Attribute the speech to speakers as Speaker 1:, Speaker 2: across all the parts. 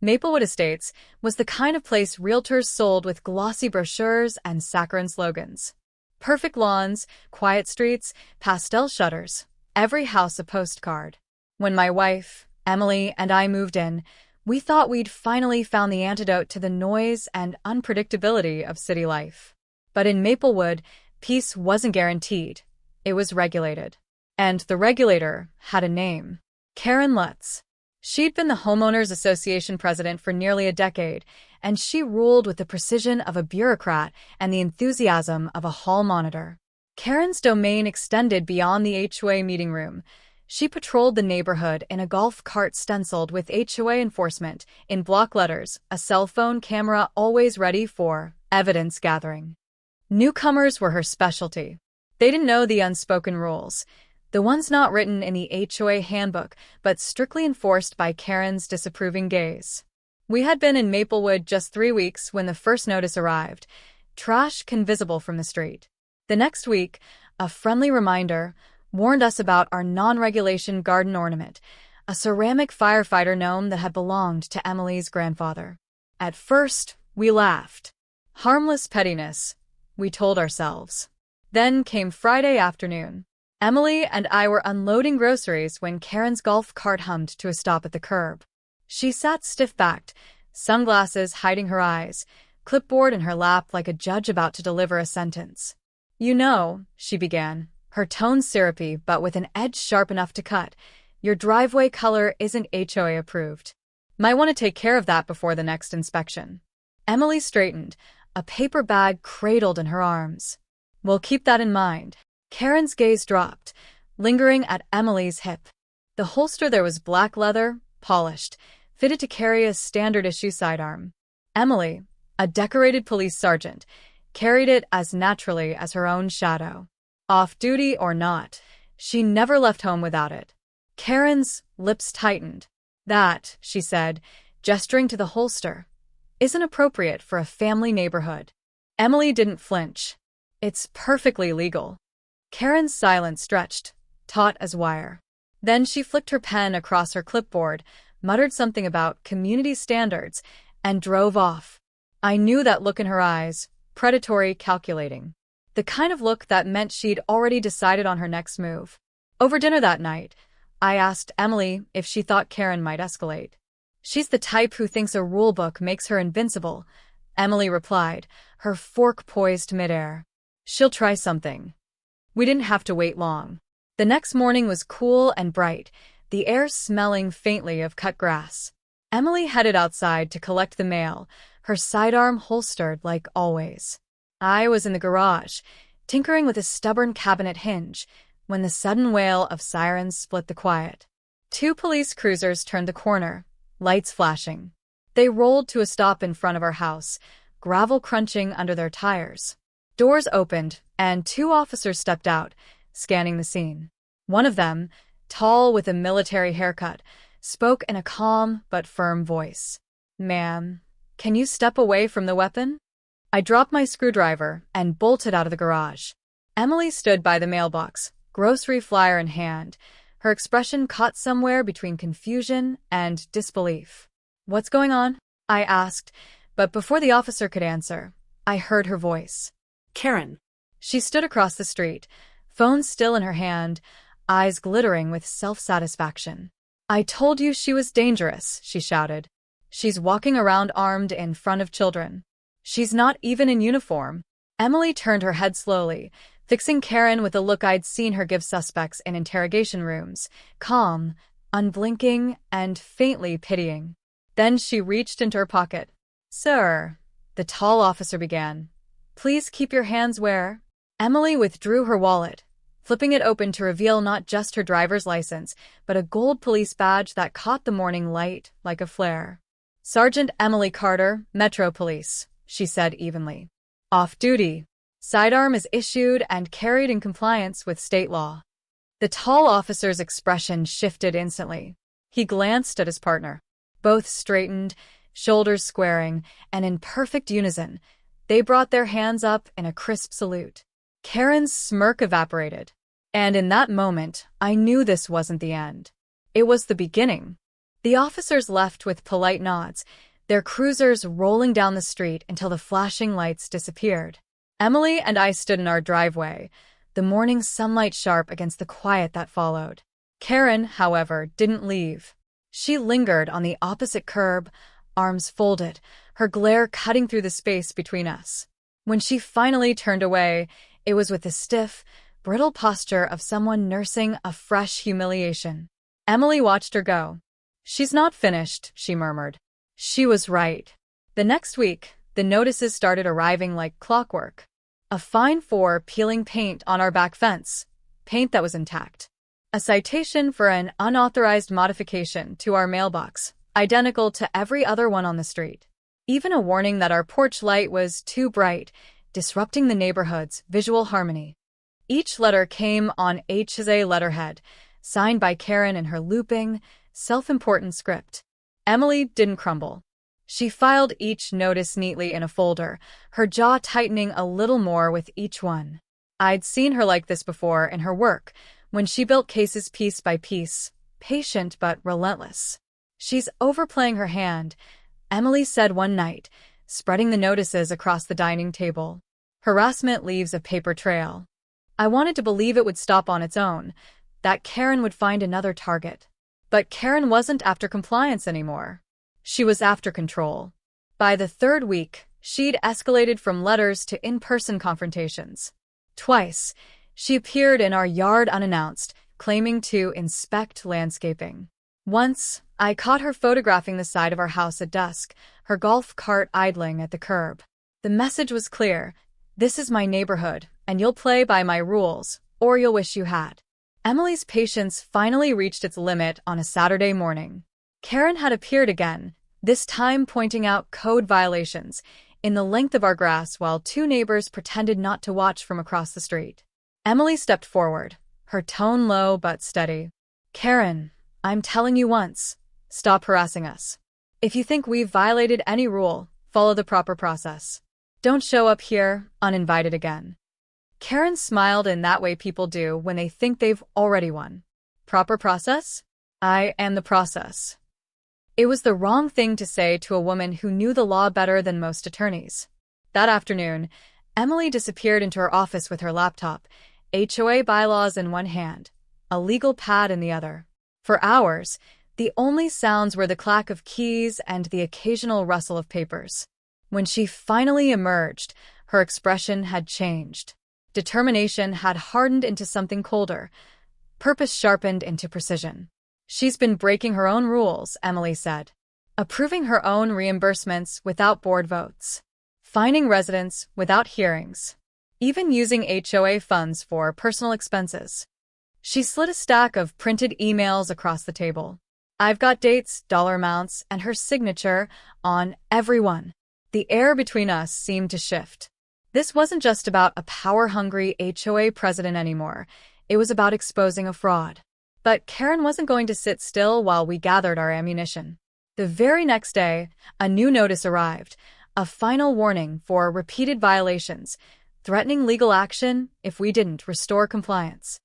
Speaker 1: Maplewood Estates was the kind of place realtors sold with glossy brochures and saccharine slogans. Perfect lawns, quiet streets, pastel shutters, every house a postcard. When my wife, Emily, and I moved in, we thought we'd finally found the antidote to the noise and unpredictability of city life. But in Maplewood, peace wasn't guaranteed. It was regulated. And the regulator had a name. Karen Lutz. She'd been the Homeowners Association president for nearly a decade, and she ruled with the precision of a bureaucrat and the enthusiasm of a hall monitor. Karen's domain extended beyond the HOA meeting room. She patrolled the neighborhood in a golf cart stenciled with HOA enforcement in block letters, a cell phone camera always ready for evidence gathering. Newcomers were her specialty. They didn't know the unspoken rules, the ones not written in the HOA handbook, but strictly enforced by Karen's disapproving gaze. We had been in Maplewood just 3 weeks when the first notice arrived, trash invisible from the street. The next week, a friendly reminder warned us about our non-regulation garden ornament, a ceramic firefighter gnome that had belonged to Emily's grandfather. At first, we laughed. Harmless pettiness, we told ourselves. Then came Friday afternoon. Emily and I were unloading groceries when Karen's golf cart hummed to a stop at the curb. She sat stiff-backed, sunglasses hiding her eyes, clipboard in her lap like a judge about to deliver a sentence. "You know," she began, her tone syrupy but with an edge sharp enough to cut, "your driveway color isn't HOA approved. Might want to take care of that before the next inspection." Emily straightened, a paper bag cradled in her arms. "We'll keep that in mind." Karen's gaze dropped, lingering at Emily's hip. The holster there was black leather, polished, fitted to carry a standard-issue sidearm. Emily, a decorated police sergeant, carried it as naturally as her own shadow. Off-duty or not, she never left home without it. Karen's lips tightened. "That," she said, gesturing to the holster, "isn't appropriate for a family neighborhood." Emily didn't flinch. "It's perfectly legal." Karen's silence stretched, taut as wire. Then she flicked her pen across her clipboard, muttered something about community standards, and drove off. I knew that look in her eyes, predatory, calculating. The kind of look that meant she'd already decided on her next move. Over dinner that night, I asked Emily if she thought Karen might escalate. "She's the type who thinks a rulebook makes her invincible," Emily replied, her fork poised midair. "She'll try something." We didn't have to wait long. The next morning was cool and bright, the air smelling faintly of cut grass. Emily headed outside to collect the mail, her sidearm holstered like always. I was in the garage, tinkering with a stubborn cabinet hinge, when the sudden wail of sirens split the quiet. 2 police cruisers turned the corner, lights flashing. They rolled to a stop in front of our house, gravel crunching under their tires. Doors opened, and 2 officers stepped out, scanning the scene. One of them, tall with a military haircut, spoke in a calm but firm voice. "Ma'am, can you step away from the weapon?" I dropped my screwdriver and bolted out of the garage. Emily stood by the mailbox, grocery flyer in hand, her expression caught somewhere between confusion and disbelief. "What's going on?" I asked, but before the officer could answer, I heard her voice.
Speaker 2: "Karen."
Speaker 1: She stood across the street, phone still in her hand, eyes glittering with self-satisfaction. "I told you she was dangerous," she shouted. "She's walking around armed in front of children. She's not even in uniform." Emily turned her head slowly, fixing Karen with a look I'd seen her give suspects in interrogation rooms, calm, unblinking, and faintly pitying. Then she reached into her pocket. "Sir," the tall officer began, "please keep your hands where—" Emily withdrew her wallet, flipping it open to reveal not just her driver's license, but a gold police badge that caught the morning light like a flare. "Sergeant Emily Carter, Metro Police," she said evenly. "Off-duty. Sidearm is issued and carried in compliance with state law." The tall officer's expression shifted instantly. He glanced at his partner. Both straightened, shoulders squaring, and in perfect unison, they brought their hands up in a crisp salute. Karen's smirk evaporated. And in that moment, I knew this wasn't the end. It was the beginning. The officers left with polite nods, their cruisers rolling down the street until the flashing lights disappeared. Emily and I stood in our driveway, the morning sunlight sharp against the quiet that followed. Karen, however, didn't leave. She lingered on the opposite curb, arms folded, her glare cutting through the space between us. When she finally turned away, it was with the stiff, brittle posture of someone nursing a fresh humiliation. Emily watched her go. "She's not finished," she murmured. She was right. The next week, the notices started arriving like clockwork. A fine for peeling paint on our back fence, paint that was intact. A citation for an unauthorized modification to our mailbox, identical to every other one on the street. Even a warning that our porch light was too bright, disrupting the neighborhood's visual harmony. Each letter came on HOA letterhead, signed by Karen in her looping, self-important script. Emily didn't crumble. She filed each notice neatly in a folder, her jaw tightening a little more with each one. I'd seen her like this before in her work, when she built cases piece by piece, patient but relentless. "She's overplaying her hand," Emily said one night, spreading the notices across the dining table. "Harassment leaves a paper trail." I wanted to believe it would stop on its own, that Karen would find another target. But Karen wasn't after compliance anymore. She was after control. By the third week, she'd escalated from letters to in-person confrontations. Twice, she appeared in our yard unannounced, claiming to inspect landscaping. Once, I caught her photographing the side of our house at dusk, her golf cart idling at the curb. The message was clear: "This is my neighborhood, and you'll play by my rules, or you'll wish you had." Emily's patience finally reached its limit on a Saturday morning. Karen had appeared again, this time pointing out code violations in the length of our grass while two neighbors pretended not to watch from across the street. Emily stepped forward, her tone low but steady. "Karen, I'm telling you once, stop harassing us. If you think we've violated any rule, follow the proper process. Don't show up here uninvited again." Karen smiled in that way people do when they think they've already won. Proper process? I am the process. It was the wrong thing to say to a woman who knew the law better than most attorneys. That afternoon, Emily disappeared into her office with her laptop, HOA bylaws in one hand, a legal pad in the other. For hours, the only sounds were the clack of keys and the occasional rustle of papers. When she finally emerged, her expression had changed. Determination had hardened into something colder, purpose sharpened into precision. "She's been breaking her own rules," Emily said. "Approving her own reimbursements without board votes. Fining residents without hearings. Even using HOA funds for personal expenses." She slid a stack of printed emails across the table. "I've got dates, dollar amounts, and her signature on every one." The air between us seemed to shift. This wasn't just about a power-hungry HOA president anymore. It was about exposing a fraud. But Karen wasn't going to sit still while we gathered our ammunition. The very next day, a new notice arrived, a final warning for repeated violations, threatening legal action if we didn't restore compliance.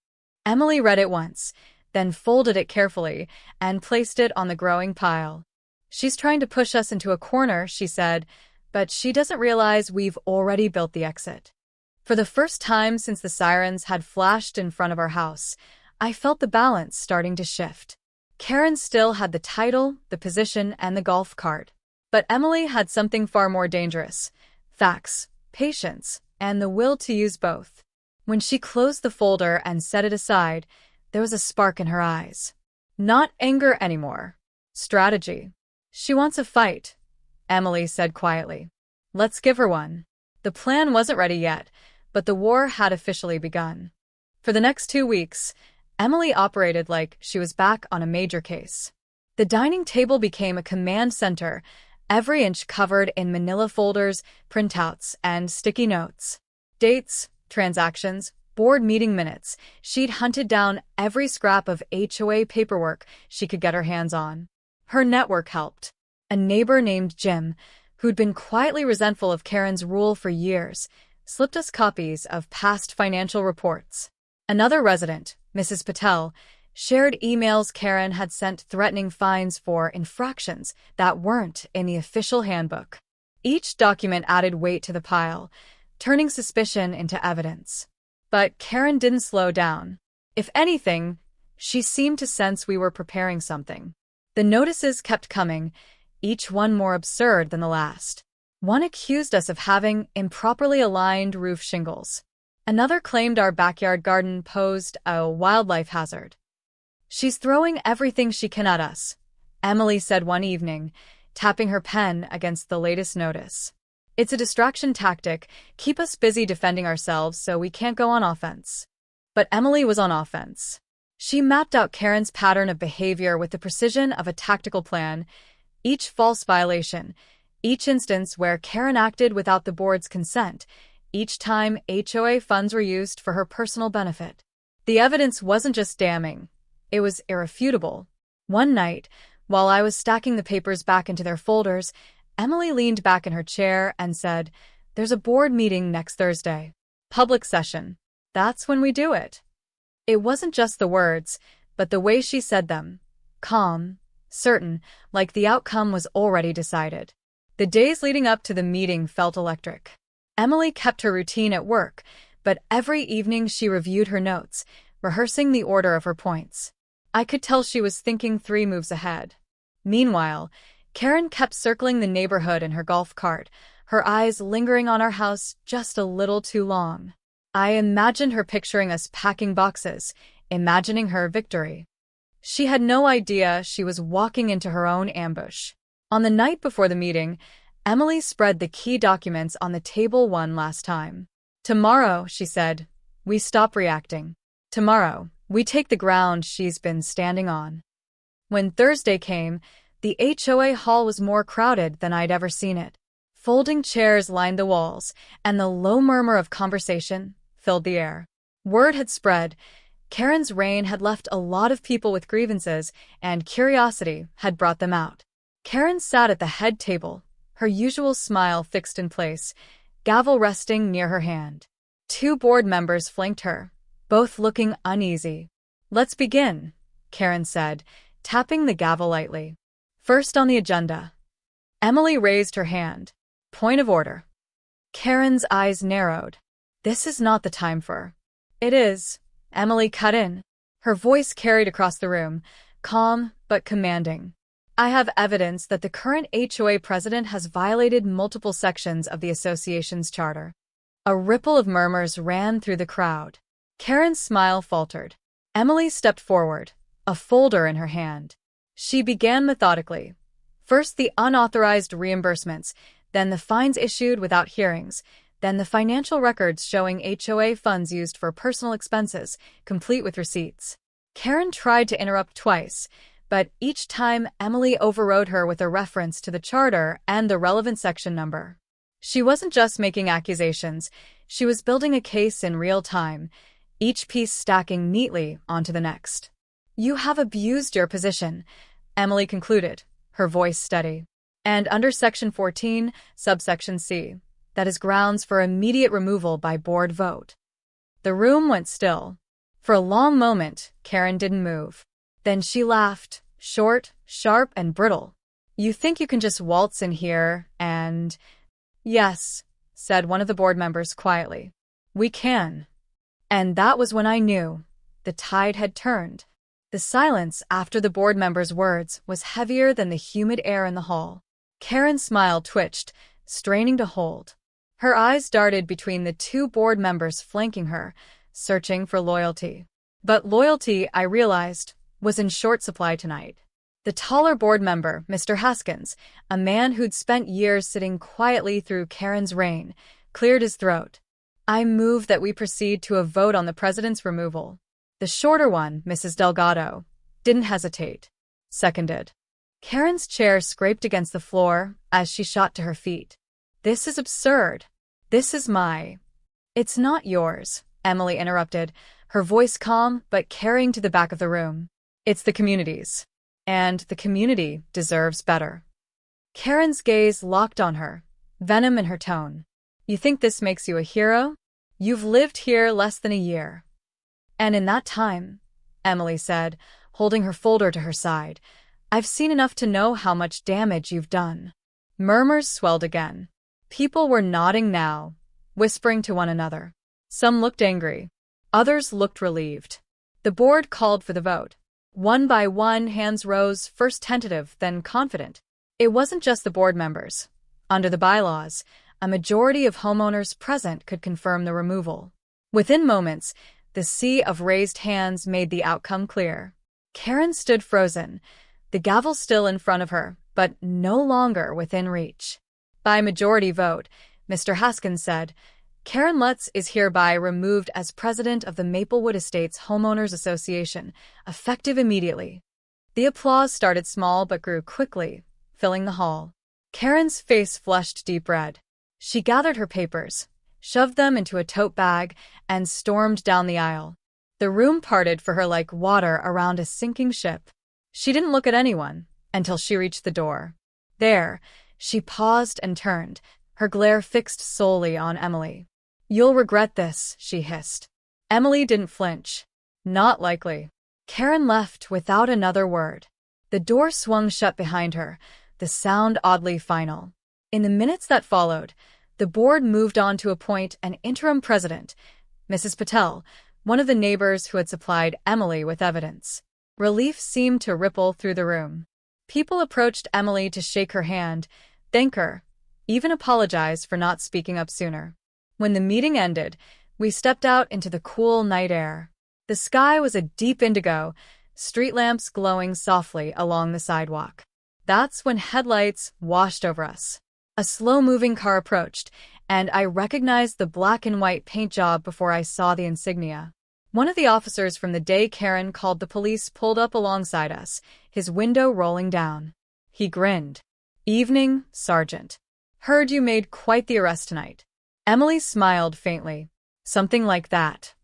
Speaker 1: Emily read it once, then folded it carefully and placed it on the growing pile. "She's trying to push us into a corner," she said, "but she doesn't realize we've already built the exit." For the first time since the sirens had flashed in front of our house, I felt the balance starting to shift. Karen still had the title, the position, and the golf cart. But Emily had something far more dangerous: facts, patience, and the will to use both. When she closed the folder and set it aside, there was a spark in her eyes. Not anger anymore. Strategy. "She wants a fight," Emily said quietly. "Let's give her one." The plan wasn't ready yet, but the war had officially begun. For the next 2 weeks, Emily operated like she was back on a major case. The dining table became a command center, every inch covered in manila folders, printouts, and sticky notes. Dates, transactions, board meeting minutes. She'd hunted down every scrap of HOA paperwork she could get her hands on. Her network helped. A neighbor named Jim, who'd been quietly resentful of Karen's rule for years, slipped us copies of past financial reports. Another resident, Mrs. Patel, Shared emails Karen had sent threatening fines for infractions that weren't in the official handbook. Each document added weight to the pile, turning suspicion into evidence. But Karen didn't slow down. If anything, she seemed to sense we were preparing something. The notices kept coming, each one more absurd than the last. One accused us of having improperly aligned roof shingles. Another claimed our backyard garden posed a wildlife hazard. "She's throwing everything she can at us," Emily said one evening, tapping her pen against the latest notice. "It's a distraction tactic, keep us busy defending ourselves so we can't go on offense." But Emily was on offense. She mapped out Karen's pattern of behavior with the precision of a tactical plan. Each false violation, each instance where Karen acted without the board's consent, each time HOA funds were used for her personal benefit. The evidence wasn't just damning. It was irrefutable. One night, while I was stacking the papers back into their folders, Emily leaned back in her chair and said, "There's a board meeting next Thursday. Public session. That's when we do it." It wasn't just the words, but the way she said them. Calm, certain, like the outcome was already decided. The days leading up to the meeting felt electric. Emily kept her routine at work, but every evening she reviewed her notes, rehearsing the order of her points. I could tell she was thinking 3 moves ahead. Meanwhile, Karen kept circling the neighborhood in her golf cart, her eyes lingering on our house just a little too long. I imagined her picturing us packing boxes, imagining her victory. She had no idea she was walking into her own ambush. On the night before the meeting, Emily spread the key documents on the table one last time. "Tomorrow," she said, "we stop reacting. Tomorrow, we take the ground she's been standing on." When Thursday came, the HOA hall was more crowded than I'd ever seen it. Folding chairs lined the walls, and the low murmur of conversation filled the air. Word had spread. Karen's reign had left a lot of people with grievances, and curiosity had brought them out. Karen sat at the head table, her usual smile fixed in place, gavel resting near her hand. 2 board members flanked her, both looking uneasy. "Let's begin," Karen said, tapping the gavel lightly. "First on the agenda." Emily raised her hand. "Point of order." Karen's eyes narrowed. "This is not the time for—" "It is," Emily cut in. Her voice carried across the room, calm but commanding. "I have evidence that the current HOA president has violated multiple sections of the association's charter." A ripple of murmurs ran through the crowd. Karen's smile faltered. Emily stepped forward, a folder in her hand. She began methodically. First the unauthorized reimbursements, then the fines issued without hearings, then the financial records showing HOA funds used for personal expenses, complete with receipts. Karen tried to interrupt twice, but each time Emily overrode her with a reference to the charter and the relevant section number. She wasn't just making accusations, she was building a case in real time, each piece stacking neatly onto the next. "You have abused your position," Emily concluded, her voice steady. "And under Section 14, subsection C, that is grounds for immediate removal by board vote." The room went still. For a long moment, Karen didn't move. Then she laughed, short, sharp, and brittle. "You think you can just waltz in here and—" "Yes," said one of the board members quietly. "We can." And that was when I knew. The tide had turned. The silence after the board member's words was heavier than the humid air in the hall. Karen's smile twitched, straining to hold. Her eyes darted between the 2 board members flanking her, searching for loyalty. But loyalty, I realized, was in short supply tonight. The taller board member, Mr. Haskins, a man who'd spent years sitting quietly through Karen's reign, cleared his throat. "I move that we proceed to a vote on the president's removal." The shorter one, Mrs. Delgado, didn't hesitate. Seconded. Karen's chair scraped against the floor as she shot to her feet. "This is absurd. This is my—" "It's not yours," Emily interrupted, her voice calm but carrying to the back of the room. "It's the community's. And the community deserves better." Karen's gaze locked on her, venom in her tone. "You think this makes you a hero? You've lived here less than a year." "And in that time," Emily said, holding her folder to her side. "I've seen enough to know how much damage you've done." Murmurs swelled again. People were nodding now, whispering to one another. Some looked angry. Others looked relieved. The board called for the vote. One by one, hands rose, first tentative, then confident. It wasn't just the board members. Under the bylaws, a majority of homeowners present could confirm the removal. Within moments, the sea of raised hands made the outcome clear. Karen stood frozen, the gavel still in front of her, but no longer within reach. By majority vote, Mr. Haskins said, "Karen Lutz is hereby removed as president of the Maplewood Estates Homeowners Association, effective immediately." The applause started small but grew quickly, filling the hall. Karen's face flushed deep red. She gathered her papers, shoved them into a tote bag, and stormed down the aisle. The room parted for her like water around a sinking ship. She didn't look at anyone until she reached the door. There, she paused and turned, her glare fixed solely on Emily. "You'll regret this," she hissed. Emily didn't flinch. Not likely. Karen left without another word. The door swung shut behind her, the sound oddly final. In the minutes that followed, the board moved on to appoint an interim president, Mrs. Patel, one of the neighbors who had supplied Emily with evidence. Relief seemed to ripple through the room. People approached Emily to shake her hand, thank her, even apologize for not speaking up sooner. When the meeting ended, we stepped out into the cool night air. The sky was a deep indigo, street lamps glowing softly along the sidewalk. That's when headlights washed over us. A slow-moving car approached, and I recognized the black and white paint job before I saw the insignia. One of the officers from the day Karen called the police pulled up alongside us, his window rolling down. He grinned. "Evening, Sergeant. Heard you made quite the arrest tonight." Emily smiled faintly. "Something like that."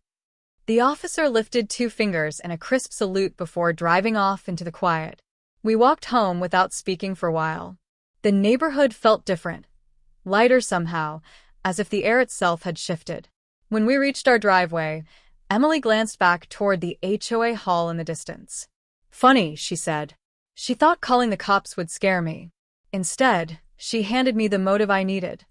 Speaker 1: The officer lifted 2 fingers in a crisp salute before driving off into the quiet. We walked home without speaking for a while. The neighborhood felt different, lighter somehow, as if the air itself had shifted. When we reached our driveway, Emily glanced back toward the HOA hall in the distance. "Funny," she said. She thought calling the cops would scare me. Instead, she handed me the motive I needed.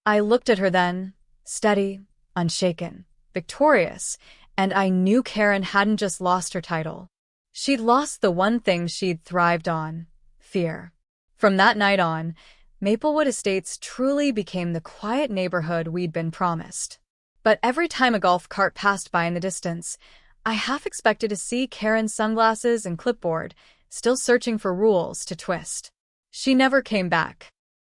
Speaker 1: I looked at her then, steady, unshaken, victorious, and I knew Karen hadn't just lost her title. She'd lost the one thing she'd thrived on: fear. From that night on, Maplewood Estates truly became the quiet neighborhood we'd been promised. But every time a golf cart passed by in the distance, I half expected to see Karen's sunglasses and clipboard, still searching for rules to twist. She never came back.